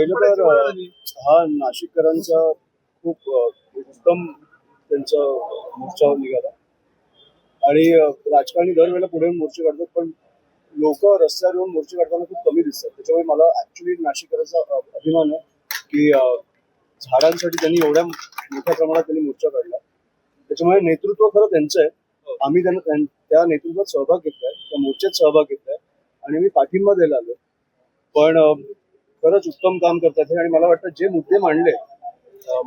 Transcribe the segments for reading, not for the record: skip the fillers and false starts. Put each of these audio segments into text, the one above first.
पहिलं तर हा नाशिककरांचा खूप उत्तम त्यांचा मोर्चा निघाला आणि राजकारणी दरवेळेला पुढे मोर्चे काढतात, पण लोक रस्त्यावर येऊन मोर्चे काढताना खूप कमी दिसतात. त्याच्यामुळे मला ऍक्च्युली नाशिककरांचा अभिमान आहे की झाडांसाठी त्यांनी एवढ्या मोठ्या प्रमाणात त्यांनी मोर्चा काढला. त्याच्यामुळे नेतृत्व खरं त्यांचं आहे. आम्ही त्यांना त्या नेतृत्वात सहभाग घेतलाय, त्या मोर्चात सहभाग घेतलाय आणि मी पाठिंबा द्यायला आलो. पण खरंच उत्तम काम करतात हे. आणि मला वाटतं जे मुद्दे मांडले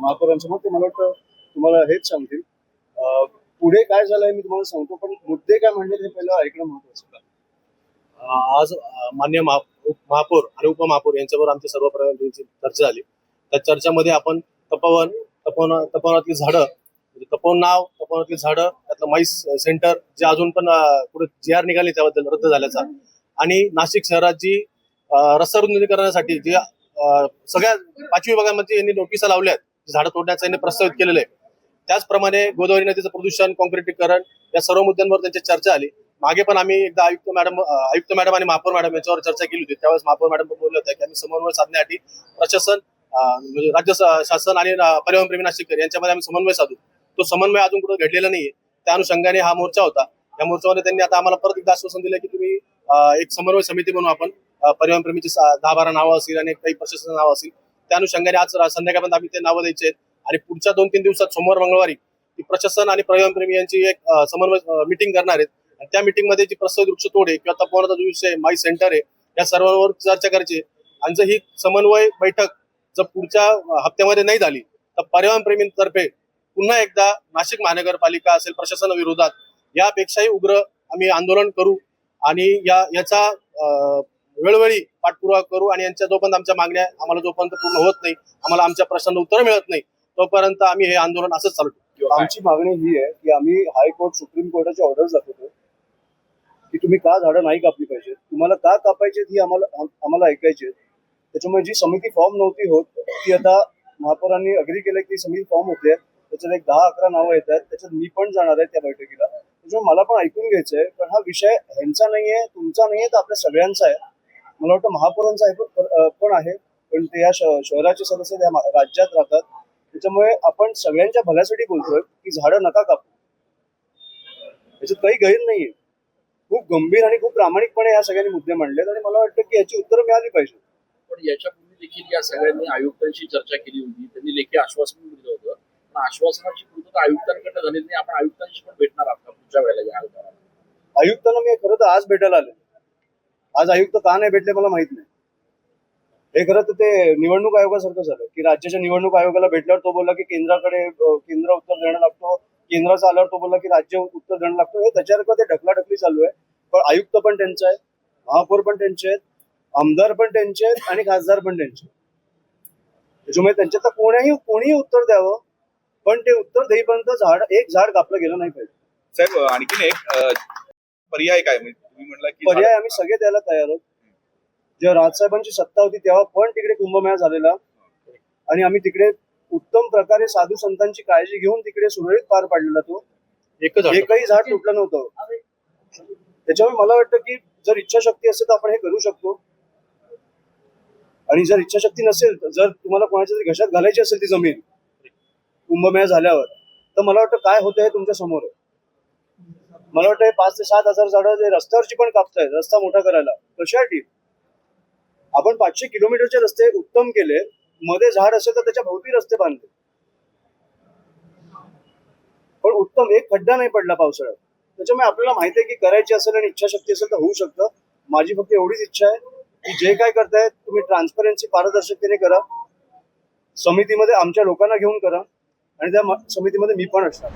महापौरांसमोर ते मला वाटतं तुम्हाला हेच सांगतील. पुढे काय झालंय मी तुम्हाला सांगतो, पण मुद्दे काय मांडले हे पहिलं ऐकणं महत्वाचं. आज मान्य महापौर आणि उपमहापौर यांच्यावर आमची सर्व प्रकारची चर्चा झाली. त्या चर्चामध्ये आपण तपोवनातली झाडं, तपोवन नाव, तपोवनातली झाडं, त्यातलं माईस सेंटर जे अजून पण पुढे GR निघाले त्याबद्दल रद्द झाल्याचा, आणि नाशिक शहरात जी रस्ता रुंदीकरणासाठी जे सगळ्या 5 विभागांमध्ये यांनी नोटिसा लावल्या आहेत, झाडं तोडण्याचा यांनी प्रस्तावित केलेलं आहे. त्याचप्रमाणे गोदावरी नदीचं प्रदूषण, कॉन्क्रिटीकरण या सर्व मुद्द्यांवर त्यांची चर्चा झाली. मागे पण आम्ही एकदा आयुक्त मॅडम आणि महापौर मॅडम यांच्यावर चर्चा केली होती. त्यावेळेस महापौर मॅडम बोलले होते की आम्ही समन्वय साधण्यासाठी प्रशासन, म्हणजे राज्य शासन आणि परिवहन प्रेमी नाशिककर यांच्यामध्ये आम्ही समन्वय साधू. तो समन्वय अजून कुठं घडलेला नाहीये. त्या अनुषंगाने हा मोर्चा होता. या मोर्चामध्ये त्यांनी आता आम्हाला परत एकदा आश्वासन दिलं की तुम्ही एक समन्वय समिती म्हणून आपण परिवहन प्रेमीची 10-12 नावं असतील आणि काही प्रशासनाचं नाव असेल, त्या अनुषंगाने आज संध्याकाळपर्यंत आम्ही ते नावं द्यायचे आहेत. आणि पुढच्या 2-3 दिवसात सोमवार मंगळवारी प्रशासन आणि परिवहन प्रेमी यांची एक समन्वय मिटिंग करणार आहेत. आणि त्या मिटिंगमध्ये जी प्रस्तावित वृक्ष तोड आहे किंवा तपोवनाचा जो विषय माई सेंटर आहे, या सर्वांवर चर्चा करायची. आणि जर ही समन्वय बैठक जर पुढच्या हप्त्यामध्ये नाही झाली तर परिवहन प्रेमींतर्फे पुन्हा एकदा नाशिक महानगरपालिका असेल प्रशासनाविरोधात यापेक्षाही उग्र आम्ही आंदोलन करू आणि याचा वेळोवेळी पाठपुरावा करू. आणि यांच्या जोपर्यंत आमच्या मागण्या आम्हाला जोपर्यंत पूर्ण होत नाही, आम्हाला आमच्या प्रश्नांना उत्तर मिळत नाही, तोपर्यंत आम्ही हे आंदोलन असंच चालू ठेवू. आमची मागणी ही आहे की आम्ही हायकोर्ट, सुप्रीम कोर्टाचे ऑर्डर दाखवतो की तुम्ही का झाडं नाही कापली पाहिजे, तुम्हाला का कापायचे ही आम्हाला ऐकायचे. त्याच्यामुळे जी समिती फॉर्म नव्हती होत ती आता महापौरांनी अग्री केलं की समिती फॉर्म होते. त्याच्यात एक 10-11 नावं येत आहेत. त्याच्यात मी पण जाणार आहे त्या बैठकीला. त्याच्यामुळे मला पण ऐकून घ्यायचंय, पण हा विषय ह्यांचा नाहीये, तुमचा नाहीये, तर आपल्या सगळ्यांचा आहे. मला वाटतं महापौरांचा पण आहे, पण ते या शहराचे सदस्य त्या राज्यात राहतात. त्याच्यामुळे आपण सगळ्यांच्या भल्यासाठी बोलतोय की झाडं नका कापू. याच्यात काही गैर नाहीये. खूप गंभीर आणि खूप प्रामाणिकपणे या सगळ्यांनी मुद्दे मांडलेत आणि मला वाटतं की याची उत्तरं मिळाली पाहिजे. पण याच्यापूर्वी देखील या सगळ्यांनी आयुक्तांशी चर्चा केली होती. त्यांनी लेखी आश्वासन दिलं होतं, पण आश्वासनाची पूर्तता आयुक्तांकडे झालेली नाही. आपण आयुक्तांशी पण भेटणार आहात का पुढच्या वेळेला या आयुक्तांना मी खरं तर आज भेटायला आले. आज आयुक्त का नाही भेटले मला माहित नाही. हे खरं तर ते निवडणूक आयोगासारखं झालं की राज्याच्या निवडणूक आयोगाला भेटल्यावर तो बोलला की केंद्र उत्तर देणं लागतो, केंद्राचा आल्यावर तो बोलला की राज्य उत्तर देणं लागतो. हे त्याच्यासारखं ते ढकलाढकली चालू आहे. पण आयुक्त पण त्यांचे आहेत, महापौर पण त्यांचे आहेत, आमदार पण त्यांचे आहेत आणि खासदार पण त्यांचे. त्याच्यामुळे त्यांच्यात कोणीही उत्तर द्यावं, पण ते उत्तर देईपर्यंत एक झाड कापलं गेलं नाही पाहिजे. साहेब, आणखीन एक पर्याय काय, तुम्ही म्हटलं की पर्याय आम्ही सगळे द्यायला तयार आहोत. जेव्हा राजसाहेबांची सत्ता होती तेव्हा पण तिकडे कुंभमेळा झालेला आणि आम्ही तिकडे उत्तम प्रकारे साधू संतांची काळजी घेऊन तिकडे सुरळीत पार पाडलेला. तो एकही झाड तुटलं नव्हतं. त्याच्यामुळे मला वाटतं की जर इच्छाशक्ती असेल तर आपण हे करू शकतो. आणि जर इच्छाशक्ती नसेल, जर तुम्हाला कोणाच्या तरी घशात घालायची असेल ती जमीन कुंभमेळा झाल्यावर, तर मला वाटतं काय होतं हे तुमच्या समोर आहे. मला वाटतं हे 5 ते 7 हजार झाडं जे रस्त्यावरची पण कापतायत रस्ता मोठा करायला, कशासाठी? आपण 500 किलोमीटरचे रस्ते उत्तम केले, मध्ये झाड असेल तर त्याच्या भोवती रस्ते बांधले, पण उत्तम एक खड्डा नाही पडला पावसाळ्यात. त्याच्यामुळे आपल्याला माहिती आहे की करायची असेल आणि इच्छाशक्ती असेल तर होऊ शकतं. माझी फक्त एवढीच इच्छा आहे की जे काय करतायत तुम्ही ट्रान्सपरन्सी, पारदर्शकतेने करा. समितीमध्ये आमच्या लोकांना घेऊन करा आणि त्या समितीमध्ये मी पण असणार.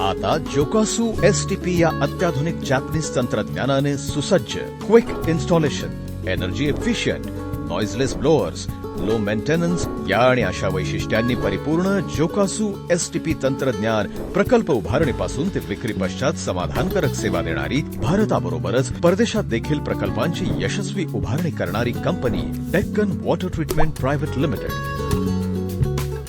आता जोकासू STP या अत्याधुनिक जॅपनीज तंत्रज्ञानाने सुसज्ज, quick installation, energy efficient, noiseless blowers, low maintenance या आणि अशा वैशिष्ट्यांनी परिपूर्ण जोकासू STP तंत्रज्ञान प्रकल्प उभारणीपासून ते विक्री पश्चात समाधानकारक सेवा देणारी, भारताबरोबरच परदेशात देखील प्रकल्पांची यशस्वी उभारणी करणारी company Deccan water treatment private limited.